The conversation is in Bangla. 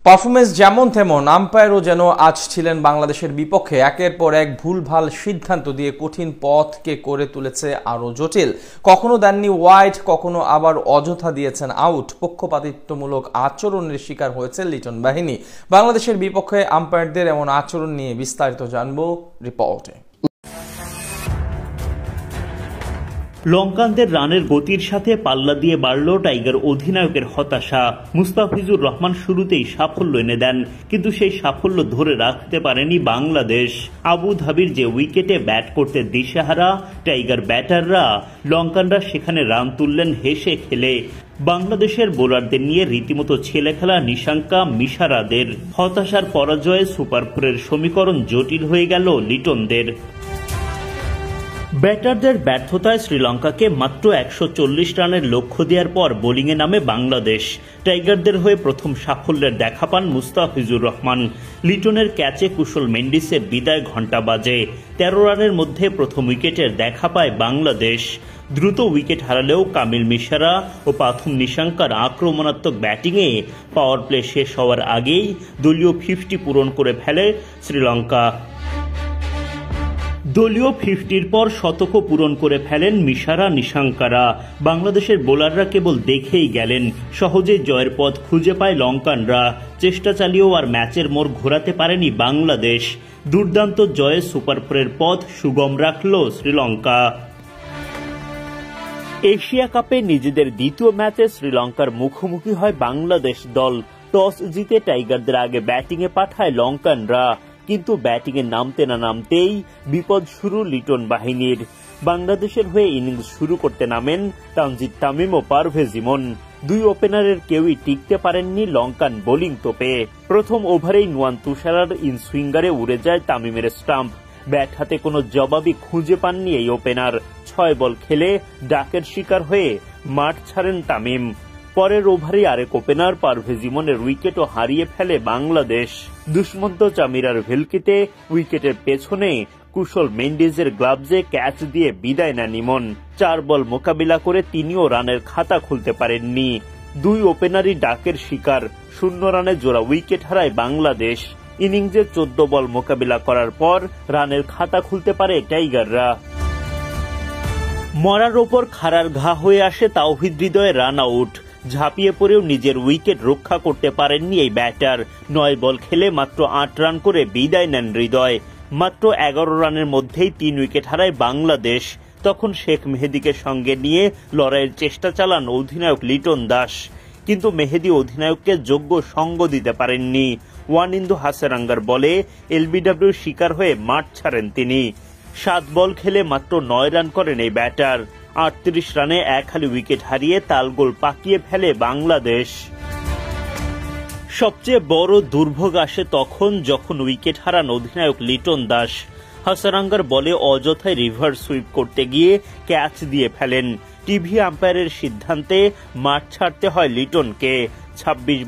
পারফরমেন্স যেমন তেমন আম্পায়ারও যেন আজ ছিলেন বাংলাদেশের বিপক্ষে। একের পর এক ভুলভাল সিদ্ধান্ত দিয়ে কঠিন পথকে করে তুলেছে আরো জটিল। কখনো দেননি ওয়াইড, কখনো আবার অযথা দিয়েছেন আউট। পক্ষপাতিত্বমূলক আচরণের শিকার হয়েছে লিটন বাহিনী। বাংলাদেশের বিপক্ষে আম্পায়ারদের এমন আচরণ নিয়ে বিস্তারিত জানবো রিপোর্টে। লঙ্কানদের রানের গতির সাথে পাল্লা দিয়ে বাড়ল টাইগার অধিনায়কের হতাশা। মুস্তাফিজুর রহমান শুরুতেই সাফল্য এনে দেন, কিন্তু সেই সাফল্য ধরে রাখতে পারেনি বাংলাদেশ। আবুধাবির যে উইকেটে ব্যাট করতে দিশেহারা টাইগার ব্যাটাররা, লঙ্কানরা সেখানে রান তুললেন হেসে খেলে। বাংলাদেশের বোলারদের নিয়ে রীতিমতো ছেলে খেলা নিশাঙ্কা মিশারাদের। হতাশার পরাজয়ে সুপার 4-এর সমীকরণ জটিল হয়ে গেল লিটনদের। ব্যাটারদের ব্যর্থতায় শ্রীলঙ্কাকে মাত্র 140 রানের লক্ষ্য দেওয়ার পর বোলিংয়ে নামে বাংলাদেশ। টাইগারদের হয়ে প্রথম সাফল্যের দেখা পান মুস্তাফিজুর রহমান। লিটনের ক্যাচে কুশল মেন্ডিসের বিদায় ঘণ্টা বাজে। 13 রানের মধ্যে প্রথম উইকেটের দেখা পায় বাংলাদেশ। দ্রুত উইকেট হারালেও কামিল মিশারা ও পাথুম নিশাঙ্কার আক্রমণাত্মক ব্যাটিংয়ে পাওয়ার প্লে শেষ হওয়ার আগেই দলীয় 50 পূরণ করে ফেলে শ্রীলঙ্কা। দলীয় 50-র পর শতকও পূরণ করে ফেলেন মিশারা নিশাঙ্কারা। বাংলাদেশের বোলাররা কেবল দেখেই গেলেন। সহজে জয়ের পথ খুঁজে পায় লঙ্কানরা। চেষ্টা চালিয়েও আর ম্যাচের মোড় ঘোরাতে পারেনি বাংলাদেশ। দুর্দান্ত জয়ে সুপার 4-এর পথ সুগম রাখল শ্রীলঙ্কা। এশিয়া কাপে নিজেদের দ্বিতীয় ম্যাচে শ্রীলঙ্কার মুখোমুখি হয় বাংলাদেশ দল। টস জিতে টাইগারদের আগে ব্যাটিংয়ে পাঠায় লঙ্কানরা, কিন্তু ব্যাটিংয়ে নামতে না নামতেই বিপদ শুরু লিটন বাহিনীর। বাংলাদেশের হয়ে ইনিংস শুরু করতে নামেন তানজিদ তামিম ও পারভেজ ইমন। দুই ওপেনারের কেউই টিকতে পারেননি লঙ্কান বোলিং তোপে। প্রথম ওভারেই নুয়ান তুষারার ইনসুইঙ্গারে উড়ে যায় তামিমের স্টাম্প। ব্যাট হাতে কোনো জবাবই খুঁজে পাননি এই ওপেনার। 6 বল খেলে ডাকের শিকার হয়ে মাঠ ছাড়েন তামিম। পরের ওভারে আরেক ওপেনার পারভেজ ইমনের উইকেটও হারিয়ে ফেলে বাংলাদেশ। দুষ্মন্ত চামিরার ভেলকিতে উইকেটের পেছনে কুশল মেন্ডিসের গ্লাভসে ক্যাচ দিয়ে বিদায় নেন ইমন। 4 বল মোকাবিলা করে তিনিও রানের খাতা খুলতে পারেননি। দুই ওপেনারই ডাকের শিকার। 0 রানে জোড়া উইকেট হারায় বাংলাদেশ। ইনিংসে 14 বল মোকাবিলা করার পর রানের খাতা খুলতে পারে টাইগাররা। মরার ওপর খাড়ার ঘা হয়ে আসে তাওহিদ হৃদয়ের রান আউট। ঝাঁপিয়ে পড়েও নিজের উইকেট রক্ষা করতে পারেননি এই ব্যাটার। 9 বল খেলে মাত্র 8 রান করে বিদায় নেন হৃদয়। মাত্র 11 রানের মধ্যেই 3 উইকেট হারায় বাংলাদেশ। তখন শেখ মেহেদীকে সঙ্গে নিয়ে লড়াইয়ের চেষ্টা চালান অধিনায়ক লিটন দাস, কিন্তু মেহেদী অধিনায়ককে যোগ্য সঙ্গ দিতে পারেননি। ওয়ানিন্দু হাসারাঙ্গার বলে এলবিডব্লিউর শিকার হয়ে মাঠ ছাড়েন তিনি। 7 বল খেলে মাত্র 9 রান করেন এই ব্যাটার। 38 রানে এক হালি উইকেট হারিয়ে তালগোল পাকিয়ে ফেলে বাংলাদেশ। সবচেয়ে বড় দুর্ভোগ আসে তখন যখন উইকেট হারান অধিনায়ক লিটন দাস। হাসারাঙ্গার বলে অযথায় রিভার্স সুইপ করতে গিয়ে ক্যাচ দিয়ে ফেলেন। টিভি আম্পায়ারের সিদ্ধান্তে মাঠ ছাড়তে হয় লিটনকে। 26